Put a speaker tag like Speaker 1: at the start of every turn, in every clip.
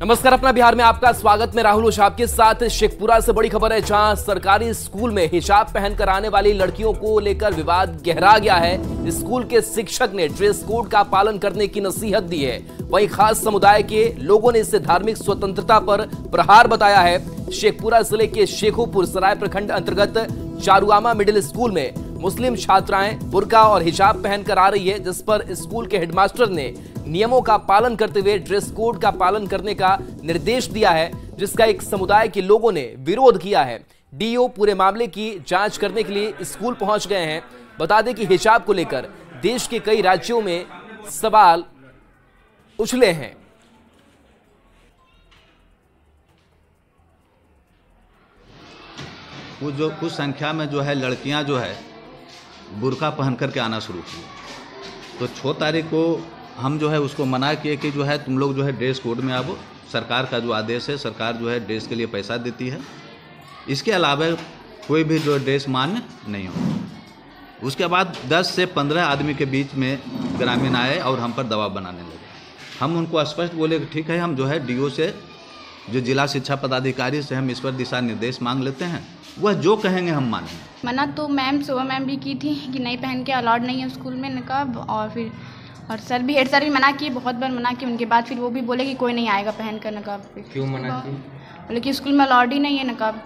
Speaker 1: नमस्कार, अपना बिहार में आपका स्वागत। मैं राहुल ओझा आपके साथ। शेखपुरा से बड़ी खबर है, जहां सरकारी स्कूल में हिजाब पहनकर आने वाली लड़कियों को लेकर विवाद गहरा गया है। स्कूल के शिक्षक ने ड्रेस कोड का पालन करने की नसीहत दी है। वहीं खास समुदाय के लोगों ने इसे धार्मिक स्वतंत्रता पर प्रहार बताया है। शेखपुरा जिले के शेखोपुर सराय प्रखंड अंतर्गत चारुआमा मिडिल स्कूल में मुस्लिम छात्राएं बुर्का और हिजाब पहनकर आ रही है, जिस पर स्कूल के हेडमास्टर ने नियमों का पालन करते हुए ड्रेस कोड का पालन करने का निर्देश दिया है, जिसका एक समुदाय के लोगों ने विरोध किया है। डीओ पूरे मामले की जांच करने के लिए स्कूल पहुंच गए हैं। बता दें कि हिजाब को लेकर देश के कई राज्यों में सवाल उछले हैं।
Speaker 2: वो जो कुछ संख्या में जो है लड़कियां जो है बुर्का पहन करके आना शुरू की, तो 6 तारीख को हम जो है उसको मना किए कि जो है तुम लोग जो है ड्रेस कोड में आओ। सरकार का जो आदेश है, सरकार जो है ड्रेस के लिए पैसा देती है, इसके अलावा कोई भी जो ड्रेस मान्य नहीं हो। उसके बाद 10 से 15 आदमी के बीच में ग्रामीण आए और हम पर दबाव बनाने लगे। हम उनको स्पष्ट बोले कि ठीक है, हम जो है डीओ से, जो जिला शिक्षा पदाधिकारी से हम इस पर दिशा निर्देश मांग लेते हैं, वह जो कहेंगे हम मानेंगे।
Speaker 3: मना तो मैम सुबह मैम भी की थी कि नहीं पहन के अलाउड नहीं है स्कूल में नकाब, और सर भी, हेड सर भी मना किए, बहुत बार मना किए। उनके बाद फिर वो भी बोले कि कोई नहीं आएगा पहन कर नकाब पे।
Speaker 4: क्यों मना किए?
Speaker 3: बोले कि स्कूल में अलाउड ही नहीं है नकाब।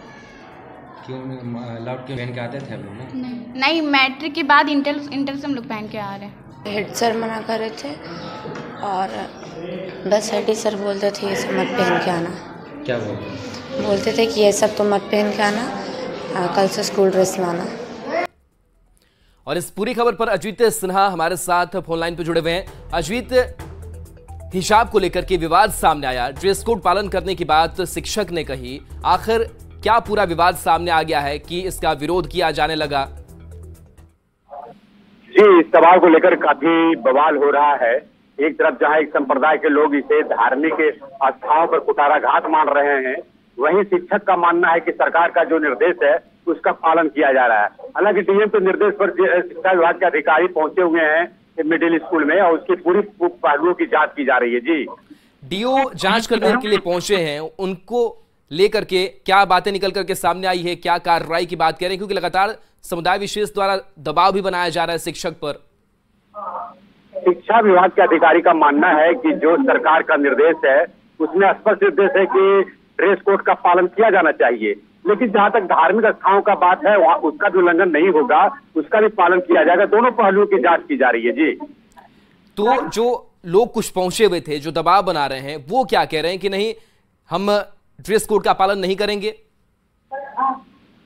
Speaker 4: क्यों अलाउड क्यों पहन के आते थे हम लोग?
Speaker 3: नहीं, मैट्रिक के बाद इंटर से हम लोग पहन के आ रहे हैं।
Speaker 5: हेड सर मना कर रहे थे और बस हेड सर बोलते थे ये सब मत पहन के आना।
Speaker 4: क्या
Speaker 5: बोलते थे कि ये सब तो मत पहन के आना, कल से स्कूल ड्रेस में आना।
Speaker 1: और इस पूरी खबर पर अजीत सिन्हा हमारे साथ फोन लाइन पर जुड़े हुए हैं। अजीत, हिजाब को लेकर के विवाद सामने आया, ड्रेस कोड पालन करने की बात शिक्षक ने कही, आखिर क्या पूरा विवाद सामने आ गया है कि इसका विरोध किया जाने लगा?
Speaker 6: जी, इस सवाल को लेकर काफी बवाल हो रहा है। एक तरफ जहां एक संप्रदाय के लोग इसे धार्मिक आस्थाओं पर कुठाराघात मान रहे हैं, वहीं शिक्षक का मानना है कि सरकार का जो निर्देश है उसका पालन किया जा रहा है। हालांकि डीएम के निर्देश पर शिक्षा विभाग के अधिकारी पहुंचे हुए हैं मिडिल स्कूल में, और उसकी पूरी पहलुओं की जांच की जा रही है। जी,
Speaker 1: डीओ जांच करने के लिए पहुंचे हैं, उनको लेकर के क्या बातें निकल करके सामने आई है, क्या कार्रवाई की बात कह रहे हैं? क्योंकि लगातार समुदाय विशेष द्वारा दबाव भी बनाया जा रहा है शिक्षक पर।
Speaker 6: शिक्षा विभाग के अधिकारी का मानना है कि जो सरकार का निर्देश है उसमें स्पष्ट निर्देश है कि ड्रेस कोड का पालन किया जाना चाहिए, लेकिन जहां तक धार्मिक स्थानों का बात है वहां उसका भी उल्लंघन नहीं होगा, उसका भी पालन किया जाएगा। दोनों पहलुओं की जांच की जा रही है। जी,
Speaker 1: तो जो लोग कुछ पहुंचे हुए थे, जो दबाव बना रहे हैं, वो क्या कह रहे हैं कि नहीं, हम ड्रेस कोड का पालन नहीं करेंगे?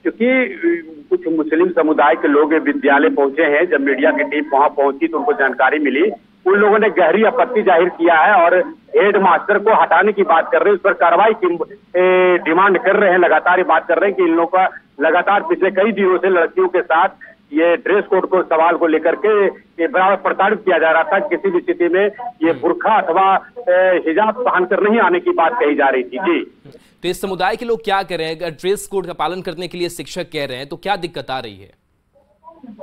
Speaker 6: क्योंकि कुछ मुस्लिम समुदाय के लोग विद्यालय पहुंचे हैं, जब मीडिया की टीम वहां पहुंची तो उनको जानकारी मिली, उन लोगों ने गहरी आपत्ति जाहिर किया है और हेड मास्टर को हटाने की बात कर रहे हैं, उस पर कार्रवाई की डिमांड कर रहे हैं। लगातार ये बात कर रहे हैं कि इन लोगों का लगातार पिछले कई दिनों से लड़कियों के साथ ये ड्रेस कोड को सवाल को लेकर के बराबर प्रताड़ित किया जा रहा था। किसी भी स्थिति में ये बुर्का अथवा हिजाब पहनकर नहीं आने की बात कही जा रही थी। जी,
Speaker 1: तो इस समुदाय के लोग क्या कह रहे हैं? अगर ड्रेस कोड का पालन करने के लिए शिक्षक कह रहे हैं तो क्या दिक्कत आ रही है?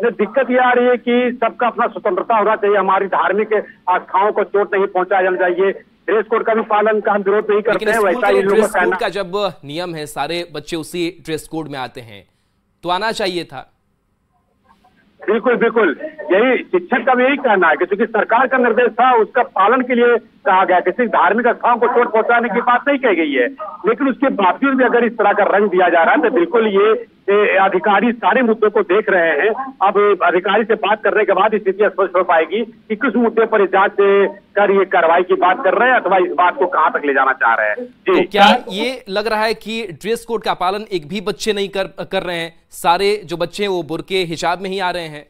Speaker 6: दिक्कत ये आ रही है कि सबका अपना स्वतंत्रता होना चाहिए, हमारी धार्मिक आस्थाओं को चोट नहीं पहुंचाया जाना चाहिए। ड्रेस कोड का भी पालन का हम विरोध नहीं करते हैं। वैसा ही
Speaker 1: ड्रेस कोड का जब नियम है, सारे बच्चे उसी ड्रेस कोड में आते हैं, तो आना चाहिए था।
Speaker 6: बिल्कुल बिल्कुल, यही शिक्षक का भी यही कहना है कि क्योंकि सरकार का निर्देश था, उसका पालन के लिए कहा गया। किसी धार्मिक स्थान को चोट पहुंचाने की बात नहीं कही गई है, लेकिन उसके बावजूद भी अगर इस तरह का रंग दिया जा रहा है तो बिल्कुल ये अधिकारी सारे मुद्दों को देख रहे हैं। अब अधिकारी से बात करने के बाद स्थिति स्पष्ट हो पाएगी कि किस मुद्दे पर जांच कर ये कार्रवाई की बात कर रहे हैं अथवा इस बात को कहां तक ले जाना चाह रहे हैं।
Speaker 1: तो क्या ये लग रहा है कि ड्रेस कोड का पालन एक भी बच्चे नहीं कर रहे हैं? सारे जो बच्चे हैं वो बुर्के हिजाब में ही आ रहे हैं?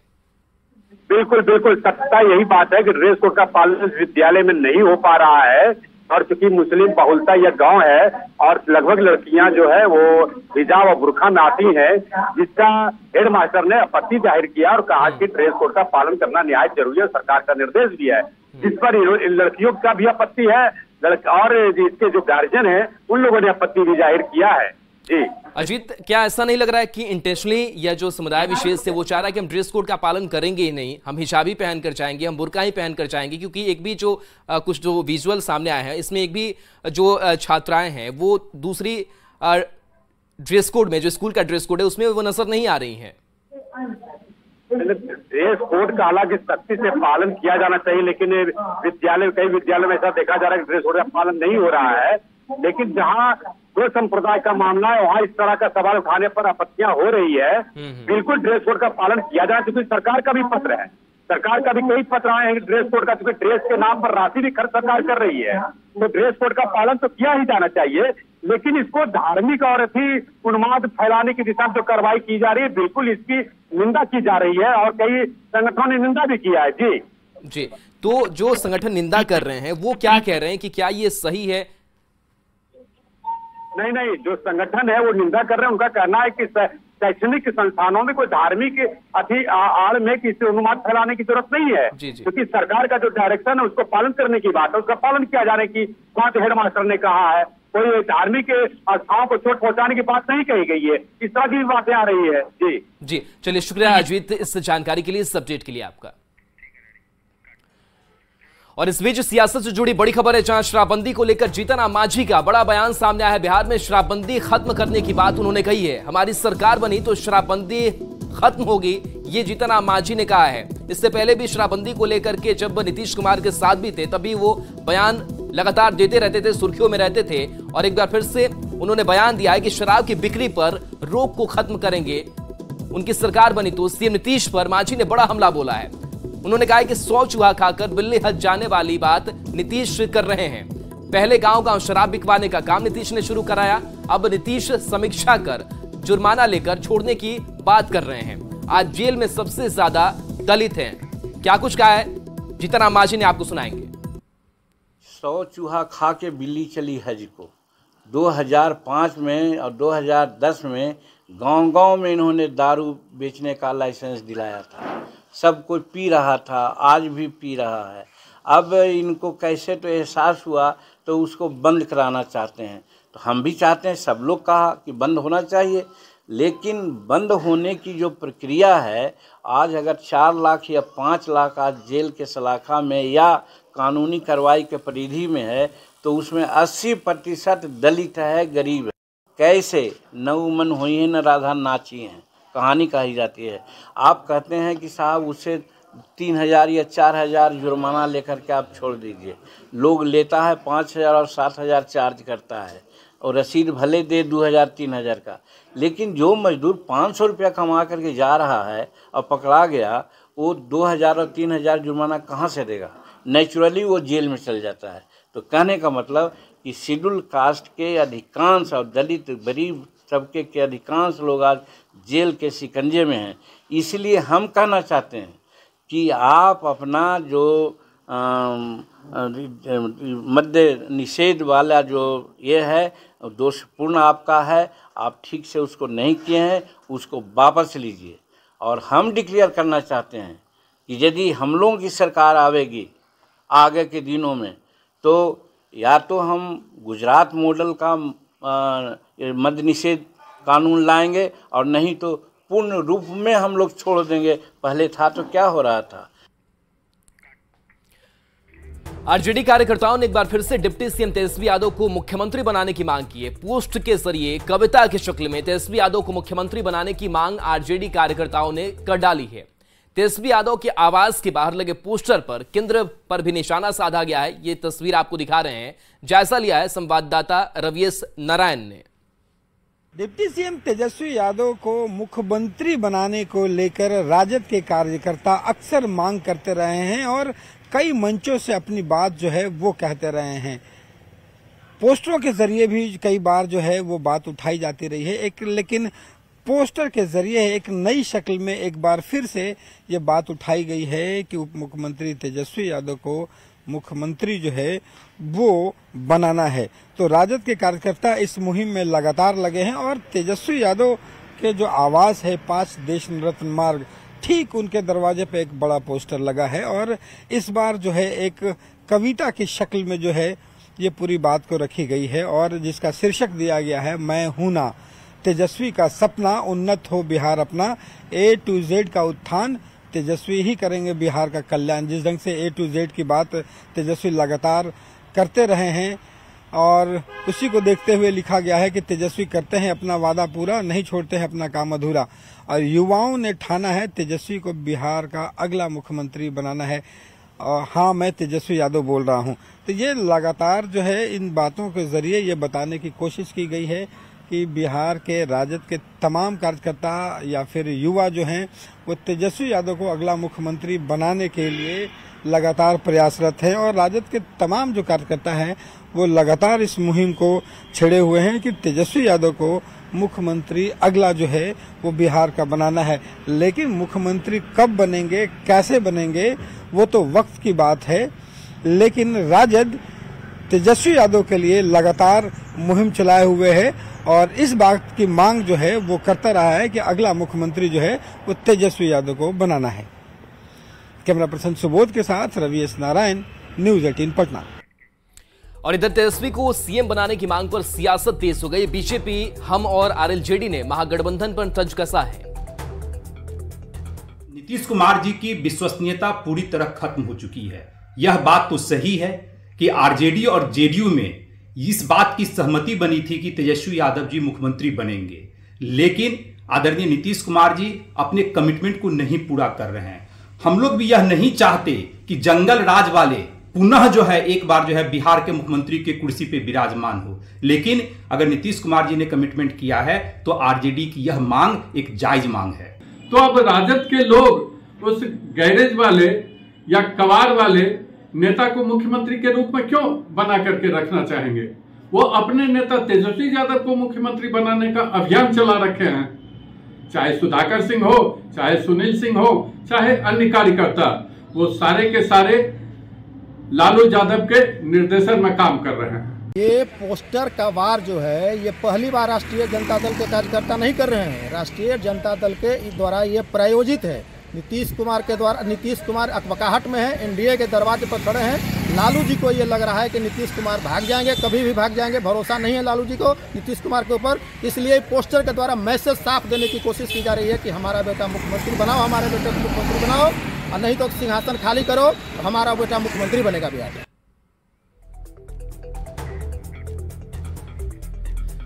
Speaker 6: बिल्कुल बिल्कुल, सत्ता यही बात है कि ड्रेस कोड का पालन विद्यालय में नहीं हो पा रहा है, और चूंकि मुस्लिम बहुलता यह गांव है और लगभग लड़कियां जो है वो हिजाब और बुर्का में आती हैं, जिसका हेड मास्टर ने आपत्ति जाहिर किया और कहा कि ड्रेस कोड का पालन करना निहायत जरूरी है, सरकार का निर्देश भी है, जिस पर लड़कियों का भी आपत्ति है और इसके जो गार्जियन है उन लोगों ने आपत्ति भी जाहिर किया है। जी
Speaker 1: अजीत, क्या ऐसा नहीं लग रहा है कि इंटेंशनली या जो समुदाय विशेष से वो चाह रहा है कि हम ड्रेस कोड का पालन करेंगे ही नहीं, हम हिजाब ही पहन कर जाएंगे, हम बुर्का ही पहन कर जाएंगे? क्योंकि एक भी जो कुछ जो विजुअल सामने आए हैं, इसमें एक भी जो छात्राएं हैं वो दूसरी ड्रेस कोड में, जो स्कूल का ड्रेस कोड है उसमें वो नजर नहीं आ रही हैं।
Speaker 6: ड्रेस कोड का हालांकि सख्ती से पालन किया जाना चाहिए, लेकिन कई विद्यालयों में ऐसा देखा जा रहा है कि ड्रेस कोड का पालन नहीं हो रहा है। लेकिन जहाँ दो संप्रदाय का मामला है वहाँ इस तरह का सवाल उठाने पर आपत्तियां हो रही है। बिल्कुल ड्रेस कोड का पालन किया जाए, क्योंकि सरकार का भी पत्र है, सरकार का भी कई पत्र आए हैं ड्रेस कोड का, क्योंकि ड्रेस के नाम पर राशि भी खर्च सरकार कर रही है, तो ड्रेस कोड का पालन तो किया ही जाना चाहिए। लेकिन इसको धार्मिक और उन्माद फैलाने की दिशा में जो कार्रवाई की जा रही है, बिल्कुल इसकी निंदा की जा रही है और कई संगठनों ने निंदा भी किया है। जी,
Speaker 1: तो जो संगठन निंदा कर रहे हैं वो क्या कह रहे हैं कि क्या ये सही है?
Speaker 6: नहीं, जो संगठन है वो निंदा कर रहे हैं। उनका कहना है कि शैक्षणिक संस्थानों में कोई धार्मिक आड़ में किसी उन्माद फैलाने की जरूरत नहीं है, क्योंकि सरकार का जो डायरेक्शन है उसको पालन करने की बात है, उसका पालन किया जाने की बात हेडमास्टर ने कहा है। कोई धार्मिक आस्थाओं को चोट पहुंचाने की बात नहीं कही गई है, इस तरह की बातें आ रही है। जी,
Speaker 1: चलिए, शुक्रिया अजीत इस जानकारी के लिए, इस अपडेट के लिए आपका। और इस बीच सियासत से जुड़ी बड़ी खबर है, जहां शराबबंदी को लेकर जीतन राम मांझी का बड़ा बयान सामने आया है। बिहार में शराबबंदी खत्म करने की बात उन्होंने कही है। हमारी सरकार बनी तो शराबबंदी खत्म होगी, ये जीतन राम मांझी ने कहा है। इससे पहले भी शराबबंदी को लेकर के जब नीतीश कुमार के साथ भी थे, तभी वो बयान लगातार देते रहते थे, सुर्खियों में रहते थे। और एक बार फिर से उन्होंने बयान दिया है कि शराब की बिक्री पर रोक को खत्म करेंगे। उनकी सरकार बनी तो सीएम नीतीश पर मांझी ने बड़ा हमला बोला है। उन्होंने कहा है कि 100 चूहा खाकर बिल्ली हज जाने वाली बात नीतीश कर रहे हैं। पहले गांव-गांव शराब बिकवाने का काम नीतीश ने शुरू कराया, अब नीतीश समीक्षा कर जुर्माना लेकर छोड़ने की बात कर रहे हैं। आज जेल में सबसे ज्यादा दलित हैं। क्या कुछ कहा है जीतन राम मांझी ने, आपको सुनाएंगे।
Speaker 7: 100 चूहा खा के बिल्ली चली हज को। 2005 में और 2010 में गांव-गांव में इन्होंने दारू बेचने का लाइसेंस दिलाया था, सब कोई पी रहा था, आज भी पी रहा है। अब इनको कैसे तो एहसास हुआ तो उसको बंद कराना चाहते हैं। तो हम भी चाहते हैं, सब लोग कहा कि बंद होना चाहिए, लेकिन बंद होने की जो प्रक्रिया है, आज अगर 4 लाख या 5 लाख आज जेल के सलाखा में या कानूनी कार्रवाई के परिधि में है, तो उसमें 80% दलित है, गरीब है। कैसे नौ मन हुई है न राधा नाची हैं, कहानी कही जाती है। आप कहते हैं कि साहब उससे 3000 या 4000 जुर्माना लेकर के आप छोड़ दीजिए। लोग लेता है 5000 और 7000 चार्ज करता है, और रसीद भले दे 2000-3000 का, लेकिन जो मजदूर 500 रुपया कमा करके जा रहा है और पकड़ा गया, वो 2000 और 3000 जुर्माना कहाँ से देगा? नेचुरली वो जेल में चल जाता है। तो कहने का मतलब कि शेड्यूल कास्ट के अधिकांश और दलित गरीब तबके के अधिकांश लोग आज जेल के शिकंजे में हैं। इसलिए हम कहना चाहते हैं कि आप अपना जो मद्य निषेध वाला जो ये है, दोषपूर्ण आपका है, आप ठीक से उसको नहीं किए हैं, उसको वापस लीजिए। और हम डिक्लेयर करना चाहते हैं कि यदि हम लोगों की सरकार आवेगी आगे के दिनों में, तो या तो हम गुजरात मॉडल का मद्य निषेध कानून लाएंगे, और नहीं तो पूर्ण रूप में हम लोग छोड़ देंगे। पहले था तो क्या हो रहा था।
Speaker 1: आरजेडी कार्यकर्ताओं ने एक बार फिर से डिप्टी सीएम तेजस्वी यादव को मुख्यमंत्री बनाने की मांग की है। पोस्ट के जरिए कविता की शक्ल में तेजस्वी यादव को मुख्यमंत्री बनाने की मांग आरजेडी कार्यकर्ताओं ने कर डाली है। तेजस्वी यादव के आवास के बाहर लगे पोस्टर पर केंद्र पर भी निशाना साधा गया है। ये तस्वीर आपको दिखा रहे हैं, जायजा लिया है संवाददाता रविएस नारायण ने।
Speaker 8: डिप्टी सीएम तेजस्वी यादव को मुख्यमंत्री बनाने को लेकर राजद के कार्यकर्ता अक्सर मांग करते रहे हैं और कई मंचों से अपनी बात जो है वो कहते रहे हैं। पोस्टरों के जरिए भी कई बार जो है वो बात उठाई जाती रही है, लेकिन पोस्टर के जरिए एक नई शक्ल में एक बार फिर से ये बात उठाई गई है कि उप मुख्यमंत्री तेजस्वी यादव को मुख्यमंत्री जो है वो बनाना है। तो राजद के कार्यकर्ता इस मुहिम में लगातार लगे हैं और तेजस्वी यादव के जो आवास है 5 देश रत्न मार्ग, ठीक उनके दरवाजे पे एक बड़ा पोस्टर लगा है और इस बार जो है एक कविता की शक्ल में जो है ये पूरी बात को रखी गई है और जिसका शीर्षक दिया गया है मैं हूं ना। तेजस्वी का सपना, उन्नत हो बिहार अपना, A to Z का उत्थान, तेजस्वी ही करेंगे बिहार का कल्याण। जिस ढंग से A to Z की बात तेजस्वी लगातार करते रहे हैं और उसी को देखते हुए लिखा गया है कि तेजस्वी करते हैं अपना वादा पूरा, नहीं छोड़ते हैं अपना काम अधूरा। और युवाओं ने ठाना है तेजस्वी को बिहार का अगला मुख्यमंत्री बनाना है। हाँ, मैं तेजस्वी यादव बोल रहा हूँ। तो ये लगातार जो है इन बातों के जरिए ये बताने की कोशिश की गई है कि बिहार के राजद के तमाम कार्यकर्ता या फिर युवा जो हैं वो तेजस्वी यादव को अगला मुख्यमंत्री बनाने के लिए लगातार प्रयासरत है। और राजद के तमाम जो कार्यकर्ता हैं वो लगातार इस मुहिम को छेड़े हुए हैं कि तेजस्वी यादव को मुख्यमंत्री अगला जो है वो बिहार का बनाना है। लेकिन मुख्यमंत्री कब बनेंगे, कैसे बनेंगे, वो तो वक्त की बात है। लेकिन राजद तेजस्वी यादव के लिए लगातार मुहिम चलाए हुए है और इस बात की मांग जो है वो करता रहा है कि अगला मुख्यमंत्री जो है वो तेजस्वी यादव को बनाना है। कैमरा पर्सन सुबोध के साथ रवि एस नारायण, न्यूज 18 पटना।
Speaker 1: और इधर तेजस्वी को सीएम बनाने की मांग पर सियासत तेज हो गई। बीजेपी, हम और आरएलजेडी ने महागठबंधन पर तंज कसा है।
Speaker 9: नीतीश कुमार जी की विश्वसनीयता पूरी तरह खत्म हो चुकी है। यह बात तो सही है कि आरजेडी और जेडीयू में इस बात की सहमति बनी थी कि तेजस्वी यादव जी मुख्यमंत्री बनेंगे, लेकिन आदरणीय नीतीश कुमार जी अपने कमिटमेंट को नहीं पूरा कर रहे हैं। हम लोग भी यह नहीं चाहते कि जंगल राज वाले पुनः जो है एक बार जो है बिहार के मुख्यमंत्री के कुर्सी पे विराजमान हो, लेकिन अगर नीतीश कुमार जी ने कमिटमेंट किया है तो आरजेडी की यह मांग एक जायज मांग है।
Speaker 10: तो अब राजद के लोग उस गैरेज वाले या कबाड़ वाले नेता को मुख्यमंत्री के रूप में क्यों बना करके रखना चाहेंगे? वो अपने नेता तेजस्वी यादव को मुख्यमंत्री बनाने का अभियान चला रखे हैं। चाहे सुधाकर सिंह हो, चाहे सुनील सिंह हो, चाहे अन्य कार्यकर्ता, वो सारे के सारे लालू यादव के निर्देशन में काम कर रहे हैं।
Speaker 11: ये पोस्टर का वार जो है ये पहली बार राष्ट्रीय जनता दल के कार्यकर्ता नहीं कर रहे हैं। राष्ट्रीय जनता दल के द्वारा ये प्रायोजित है। नीतीश कुमार के द्वारा, नीतीश कुमार अकबकाहट में है, एनडीए के दरवाजे पर खड़े हैं। लालू जी को ये लग रहा है कि नीतीश कुमार भाग जाएंगे, कभी भी भाग जाएंगे। भरोसा नहीं है लालू जी को नीतीश कुमार के ऊपर, इसलिए पोस्टर के द्वारा मैसेज साफ देने की कोशिश की जा रही है कि हमारा बेटा मुख्यमंत्री बनाओ, हमारे बेटे को मुख्यमंत्री बनाओ, और नहीं तो सिंहासन खाली करो, हमारा बेटा मुख्यमंत्री बनेगा बिहार में।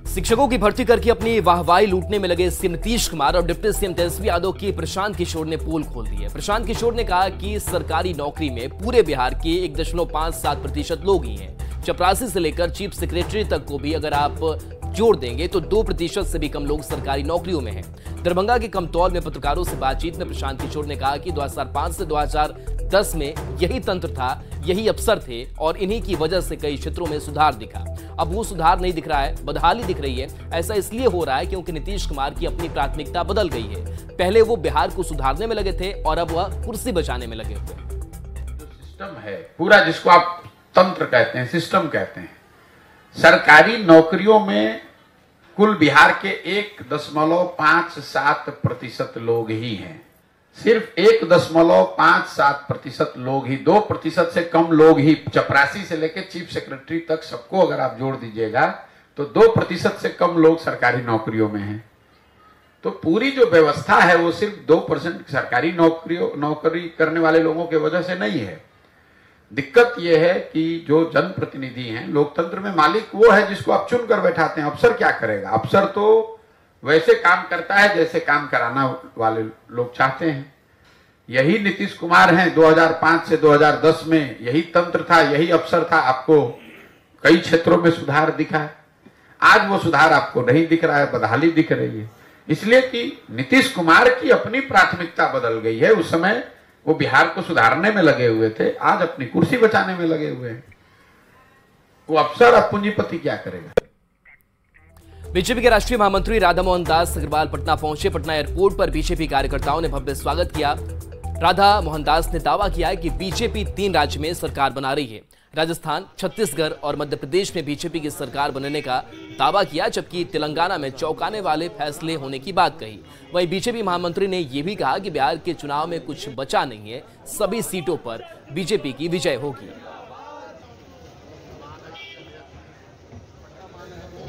Speaker 1: शिक्षकों की भर्ती करके अपनी वाहवाही लूटने में लगे सीएम नीतीश कुमार और डिप्टी सीएम तेजस्वी यादव की प्रशांत किशोर ने पोल खोल दी है। प्रशांत किशोर ने कहा कि सरकारी नौकरी में पूरे बिहार के 1.57% लोग ही हैं। चपरासी से लेकर चीफ सेक्रेटरी तक को भी अगर आप जोड़ देंगे तो 2% से भी कम लोग सरकारी नौकरियों में हैं। दरभंगा के कमतौल में पत्रकारों से बातचीत में प्रशांत किशोर ने कहा कि 2005 से 2010 में यही तंत्र था, यही अफसर थे और इन्हीं की वजह से कई क्षेत्रों में सुधार दिखा। अब वो सुधार नहीं दिख रहा है, बदहाली दिख रही है। ऐसा इसलिए हो रहा है क्योंकि नीतीश कुमार की अपनी प्राथमिकता बदल गई है। पहले वो बिहार को सुधारने में लगे थे और अब वह कुर्सी बचाने में लगे हुए।
Speaker 12: जो सिस्टम है पूरा, जिसको आप तंत्र कहते हैं, सिस्टम कहते हैं, सरकारी नौकरियों में कुल बिहार के 1.57% लोग ही हैं। सिर्फ 1.57% लोग ही, 2% से कम लोग ही, चपरासी से लेकर चीफ सेक्रेटरी तक सबको अगर आप जोड़ दीजिएगा तो 2% से कम लोग सरकारी नौकरियों में हैं। तो पूरी जो व्यवस्था है वो सिर्फ 2% सरकारी नौकरी करने वाले लोगों की वजह से नहीं है। दिक्कत यह है कि जो जनप्रतिनिधि हैं, लोकतंत्र में मालिक वो है जिसको आप चुन कर बैठाते हैं। अफसर क्या करेगा? अफसर तो वैसे काम करता है जैसे काम कराना वाले लोग चाहते हैं। यही नीतीश कुमार हैं। 2005 से 2010 में यही तंत्र था, यही अफसर था। आपको कई क्षेत्रों में सुधार दिखा है, आज वो सुधार आपको नहीं दिख रहा है, बदहाली दिख रही है। इसलिए कि नीतीश कुमार की अपनी प्राथमिकता बदल गई है। उस समय वो बिहार को सुधारने में लगे हुए थे, आज अपनी कुर्सी बचाने में लगे हुए हैं। वो अफसर अब पूंजीपति क्या करेगा?
Speaker 1: बीजेपी के राष्ट्रीय महामंत्री राधा मोहन दास अग्रवाल पटना पहुंचे। पटना एयरपोर्ट पर बीजेपी कार्यकर्ताओं ने भव्य स्वागत किया। राधा मोहन दास ने दावा किया है कि बीजेपी 3 राज्य में सरकार बना रही है। राजस्थान, छत्तीसगढ़ और मध्य प्रदेश में बीजेपी की सरकार बनने का दावा किया, जबकि तेलंगाना में चौंकाने वाले फैसले होने की बात कही। वहीं बीजेपी महामंत्री ने यह भी कहा कि बिहार के चुनाव में कुछ बचा नहीं है, सभी सीटों पर बीजेपी की विजय होगी।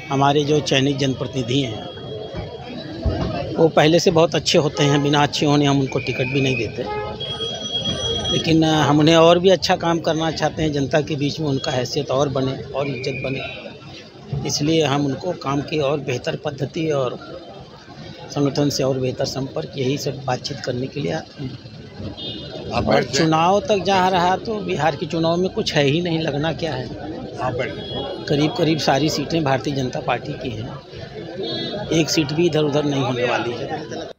Speaker 13: हमारे जो चयनित जनप्रतिनिधि हैं वो पहले से बहुत अच्छे होते हैं, बिना अच्छे होने हम उनको टिकट भी नहीं देते, लेकिन हम उन्हें और भी अच्छा काम करना चाहते हैं, जनता के बीच में उनका हैसियत और बने और इज्जत बने, इसलिए हम उनको काम की और बेहतर पद्धति और संगठन से और बेहतर संपर्क, यही सब बातचीत करने के लिए आते हैं। और चुनाव तक जा रहा तो बिहार के चुनाव में कुछ है ही नहीं, लगना क्या है। करीब करीब सारी सीटें भारतीय जनता पार्टी की हैं, एक सीट भी इधर उधर नहीं होने वाली है।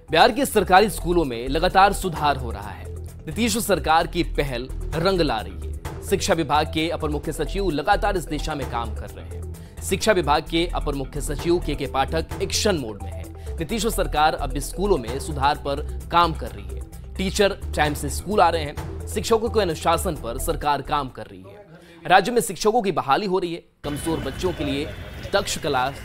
Speaker 1: बिहार के सरकारी स्कूलों में लगातार सुधार हो रहा है। नीतीश सरकार की पहल रंग ला रही है। शिक्षा विभाग के अपर मुख्य सचिव लगातार इस दिशा में काम कर रहे हैं। शिक्षा विभाग के अपर मुख्य सचिव के पाठक एक्शन मोड में है। नीतीश सरकार अब स्कूलों में सुधार पर काम कर रही है। टीचर टाइम से स्कूल आ रहे हैं। शिक्षकों के अनुशासन पर सरकार काम कर रही है। राज्य में शिक्षकों की बहाली हो रही है। कमजोर बच्चों के लिए दक्ष क्लास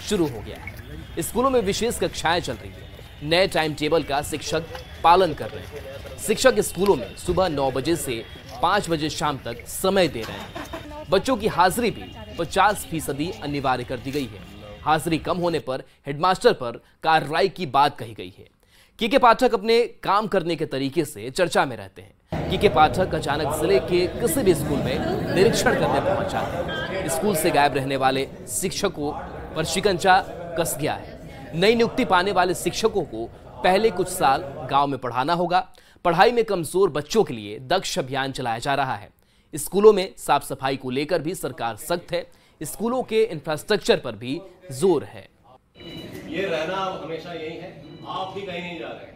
Speaker 1: शुरू हो गया है। स्कूलों में विशेष कक्षाएं चल रही है। नए टाइम टेबल का शिक्षक पालन कर रहे हैं। शिक्षक स्कूलों में सुबह 9 बजे से 5 बजे शाम तक समय दे रहे हैं। बच्चों की हाजिरी भी 50% अनिवार्य कर दी गई है। हाजिरी कम होने पर हेडमास्टर पर कार्रवाई की बात कही गई है। के पाठक अपने काम करने के तरीके से चर्चा में रहते हैं। के पाठक अचानक जिले के किसी भी स्कूल में निरीक्षण करने पहुंच जाते हैं। स्कूल से गायब रहने वाले शिक्षकों पर शिकंजा कस गया है। नई नियुक्ति पाने वाले शिक्षकों को पहले कुछ साल गांव में पढ़ाना होगा। पढ़ाई में कमजोर बच्चों के लिए दक्ष अभियान चलाया जा रहा है। स्कूलों में साफ सफाई को लेकर भी सरकार सख्त है। स्कूलों के इंफ्रास्ट्रक्चर पर भी जोर है।
Speaker 14: ये रहना हमेशा यही है, आप भी कहीं नहीं जा रहे हैं।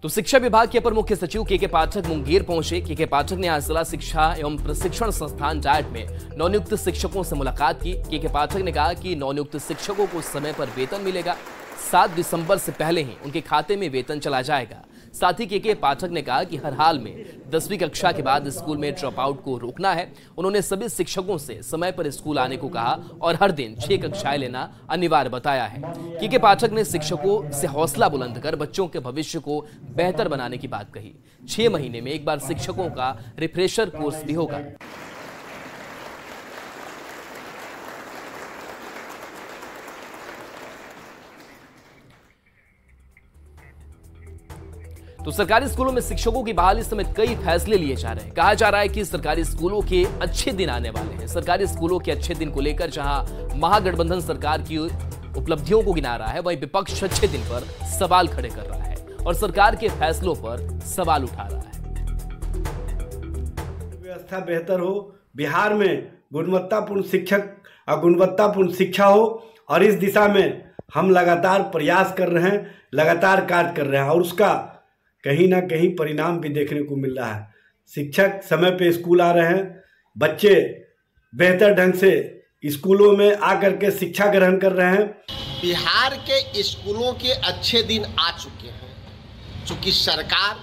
Speaker 1: तो शिक्षा विभाग के अपर मुख्य सचिव के पाठक मुंगेर पहुंचे। के पाठक ने आज जिला शिक्षा एवं प्रशिक्षण संस्थान डाइट में नवनियुक्त शिक्षकों से मुलाकात की। के पाठक ने कहा कि नवनियुक्त शिक्षकों को समय पर वेतन मिलेगा। 7 दिसंबर से पहले ही उनके खाते में वेतन चला जाएगा। साथ ही के पाठक ने कहा कि हर हाल में 10वीं कक्षा के बाद स्कूल में ड्रॉप आउट को रोकना है। उन्होंने सभी शिक्षकों से समय पर स्कूल आने को कहा और हर दिन 6 कक्षाएं लेना अनिवार्य बताया है। के पाठक ने शिक्षकों से हौसला बुलंद कर बच्चों के भविष्य को बेहतर बनाने की बात कही। 6 महीने में एक बार शिक्षकों का रिफ्रेशर कोर्स भी होगा। तो सरकारी स्कूलों में शिक्षकों की बहाली समेत कई फैसले लिए जा रहे हैं। कहा जा रहा है कि सरकारी स्कूलों के अच्छे दिन आने वाले हैं। सरकारी स्कूलों के अच्छे दिन को लेकर जहां महागठबंधन सरकार की उपलब्धियों को गिना रहा है, वहीं विपक्ष अच्छे दिन पर सवाल खड़े कर रहा है और सरकार के फैसलों पर सवाल उठा रहा है।
Speaker 15: व्यवस्था बेहतर हो, बिहार में गुणवत्तापूर्ण शिक्षक और गुणवत्तापूर्ण शिक्षा हो, और इस दिशा में हम लगातार प्रयास कर रहे हैं, लगातार कार्य कर रहे हैं और उसका कहीं ना कहीं परिणाम भी देखने को मिल रहा है। शिक्षक समय पे स्कूल आ रहे हैं, बच्चे बेहतर ढंग से स्कूलों में आकर के शिक्षा ग्रहण कर रहे हैं।
Speaker 16: बिहार के स्कूलों के अच्छे दिन आ चुके हैं, चूँकि सरकार,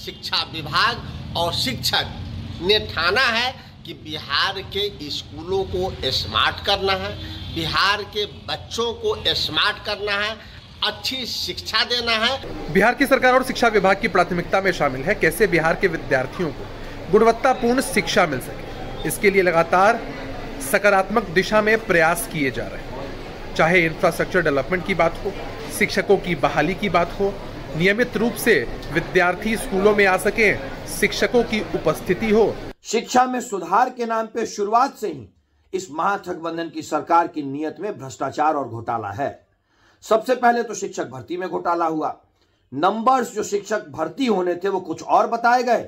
Speaker 16: शिक्षा विभाग और शिक्षक ने ठाना है कि बिहार के स्कूलों को स्मार्ट करना है, बिहार के बच्चों को स्मार्ट करना है, अच्छी शिक्षा देना है।
Speaker 17: बिहार की सरकार और शिक्षा विभाग की प्राथमिकता में शामिल है कैसे बिहार के विद्यार्थियों को गुणवत्तापूर्ण शिक्षा मिल सके। इसके लिए लगातार सकारात्मक दिशा में प्रयास किए जा रहे हैं। चाहे इंफ्रास्ट्रक्चर डेवलपमेंट की बात हो, शिक्षकों की बहाली की बात हो, नियमित रूप से विद्यार्थी स्कूलों में आ सके, शिक्षकों की उपस्थिति हो।
Speaker 18: शिक्षा में सुधार के नाम पे शुरुआत से ही इस महागठबंधन की सरकार की नीयत में भ्रष्टाचार और घोटाला है। सबसे पहले तो शिक्षक भर्ती में घोटाला हुआ। नंबर्स जो शिक्षक भर्ती होने थे वो कुछ और बताए गए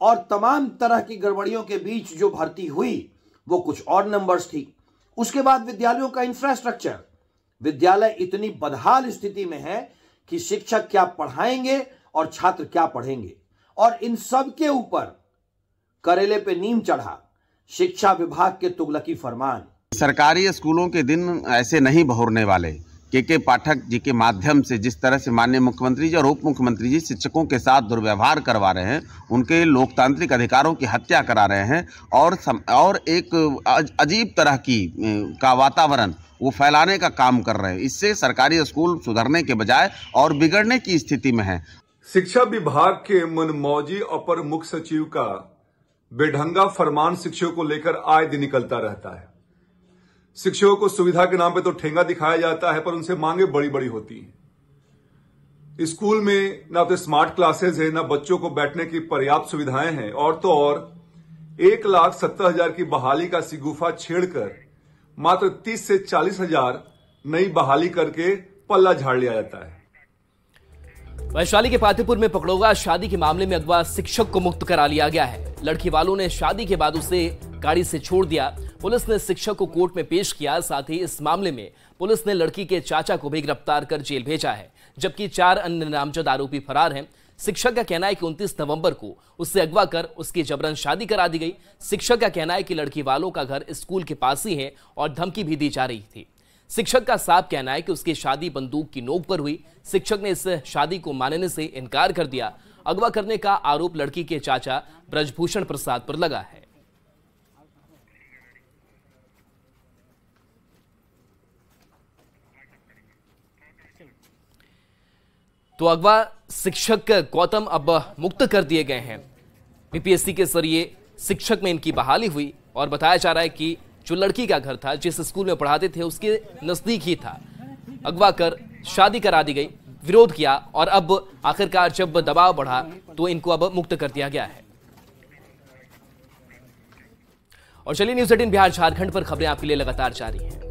Speaker 18: और तमाम तरह की गड़बड़ियों के बीच जो भर्ती हुई वो कुछ और नंबर्स थी। उसके बाद विद्यालयों का इंफ्रास्ट्रक्चर, विद्यालय इतनी बदहाल स्थिति में है कि शिक्षक क्या पढ़ाएंगे और छात्र क्या पढ़ेंगे, और इन सब के ऊपर करेले पे नीम चढ़ा शिक्षा विभाग के तुगलकी फरमान।
Speaker 19: सरकारी स्कूलों के दिन ऐसे नहीं बहुरने वाले के पाठक जी के माध्यम से जिस तरह से माननीय मुख्यमंत्री जी और उप मुख्यमंत्री जी शिक्षकों के साथ दुर्व्यवहार करवा रहे हैं, उनके लोकतांत्रिक अधिकारों की हत्या करा रहे हैं और एक अजीब तरह का वातावरण वो फैलाने का काम कर रहे हैं, इससे सरकारी स्कूल सुधरने के बजाय और बिगड़ने की स्थिति में है।
Speaker 20: शिक्षा विभाग के मनमौजी अपर मुख्य सचिव का बेढंगा फरमान शिक्षकों को लेकर आए दिन निकलता रहता है। शिक्षकों को सुविधा के नाम पे तो ठेंगा दिखाया जाता है, पर उनसे मांगे बड़ी बड़ी होती हैं। स्कूल में ना तो स्मार्ट क्लासेस है, ना बच्चों को बैठने की पर्याप्त सुविधाएं हैं, और तो और 1,70,000 की बहाली का सिगुफा छेड़कर मात्र 30 से 40,000 नई बहाली करके पल्ला झाड़ लिया जाता है।
Speaker 1: वैशाली के पातेपुर में पकड़ौगा शादी के मामले में अगवा शिक्षक को मुक्त करा लिया गया है। लड़की वालों ने शादी के बाद उसे गाड़ी से छोड़ दिया। पुलिस ने शिक्षक को कोर्ट में पेश किया। साथ ही इस मामले में पुलिस ने लड़की के चाचा को भी गिरफ्तार कर जेल भेजा है, जबकि 4 अन्य नामजद आरोपी फरार हैं। शिक्षक का कहना है कि 29 नवंबर को उससे अगवा कर उसकी जबरन शादी करा दी गई। शिक्षक का कहना है कि लड़की वालों का घर स्कूल के पास ही है और धमकी भी दी जा रही थी। शिक्षक का साफ कहना है कि उसकी शादी बंदूक की नोक पर हुई। शिक्षक ने इस शादी को मानने से इनकार कर दिया। अगवा करने का आरोप लड़की के चाचा ब्रजभूषण प्रसाद पर लगा है। तो अगवा शिक्षक गौतम अब मुक्त कर दिए गए हैं। बीपीएससी के जरिए शिक्षक में इनकी बहाली हुई और बताया जा रहा है कि जो लड़की का घर था, जिस स्कूल में पढ़ाते थे, उसके नजदीक ही था। अगवा कर शादी करा दी गई, विरोध किया और अब आखिरकार जब दबाव बढ़ा तो इनको अब मुक्त कर दिया गया है। और चलिए न्यूज़ 18 बिहार झारखंड पर खबरें आपके लिए लगातार जारी हैं।